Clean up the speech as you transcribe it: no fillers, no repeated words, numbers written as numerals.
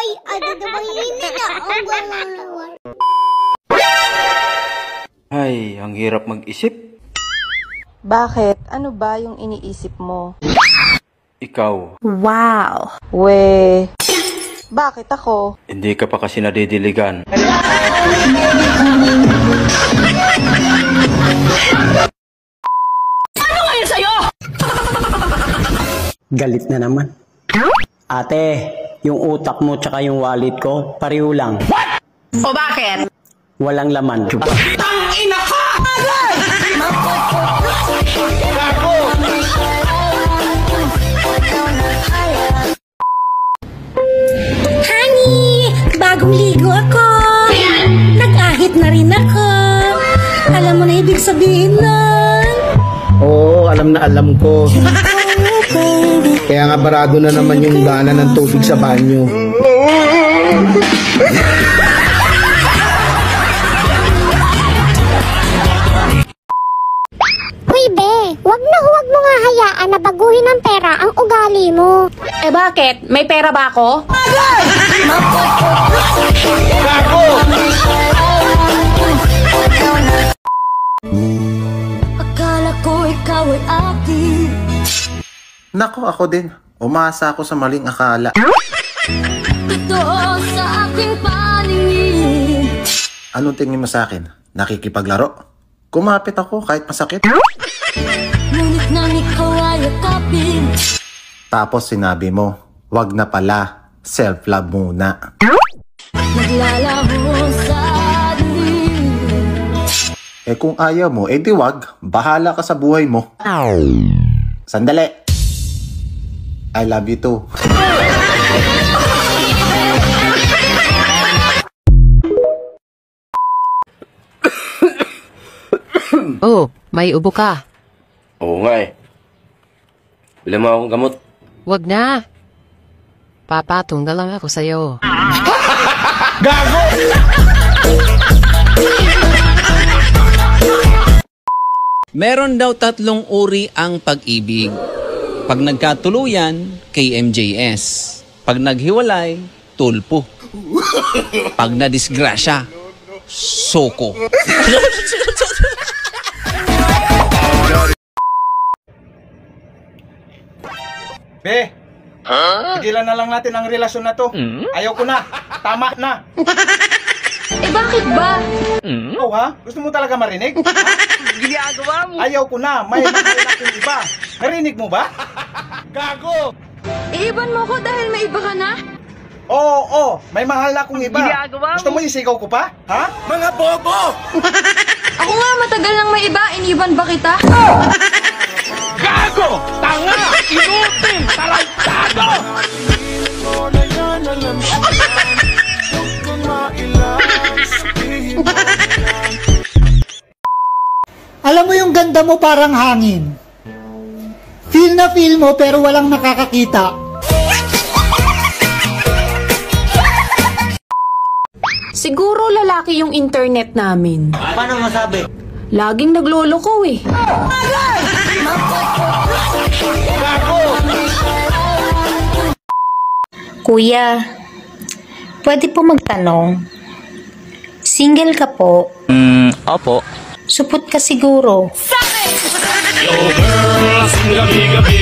Ay, ada na bang init ang galawan? Ay, ang hirap mag-isip. Bakit? Ano ba yung iniisip mo? Ikaw, Wow! We, bakit ako? hindi ka pa kasi nadidiligan. Galit na naman. Ate, yung utak mo tsaka yung wallet ko, pareho lang. O bakit? Walang laman. Honey, bagong ligo ako. Nag-ahit na rin ako. Alam mo na ibig sabihin nun. Oo, alam na alam ko. Kaya nga barado na naman yung daanan ng tubig sa banyo. Uy, be, wag mo nga hayaan na baguhin ng pera ang ugali mo. Eh bakit? May pera ba ako? Akala ko ikaw ay akin. Nako, ako din. Umasa ako sa maling akala. Totoo sa aking paningin. Anong tingin mo sa akin? Nakikipaglaro? Kumapit ako kahit masakit. Ngunit nang ikaw ay akapin. Tapos sinabi mo, wag na pala. Self-love muna. Naglalaho sa dilim. Eh kung ayaw mo, eh di wag. Bahala ka sa buhay mo. Sandali. I love you too. Oh, may ubo ka. Oo nga eh. Bili mo akong gamot. Wag na. Papatong na lang ako sa'yo. Meron daw 3 uri ang pag-ibig. Pag nagkatuluyan, KMJS. Pag naghiwalay, tulpo. Pag nadisgrasya, soko. Be, tigilan na lang natin ang relasyon na to. Ayaw ko na. Tama na. Eh bakit ba? Ikaw ha? Gusto mo talaga marinig? Ginagawa mo. Ayaw ko na. May mahal akong iba. Narinig mo ba? Gago! Iiban mo ko dahil may iba ka na? Oo, may mahal na akong iba. Ginagawa mo. Gusto mo isigaw ko pa? Ha? Mga bobo! Ako nga matagal nang may iba, iniban ba kita? Gago! Tanga! Inutin! Talagtado! Alam mo yung ganda mo parang hangin. Feel na feel mo pero walang nakakakita. Siguro lalaki yung internet namin. Paano masabi? Laging nagloloko eh. Kuya, pwede po magtanong. Single ka po? Opo. Supot ka siguro. Yo girl, sing gabi-gabi.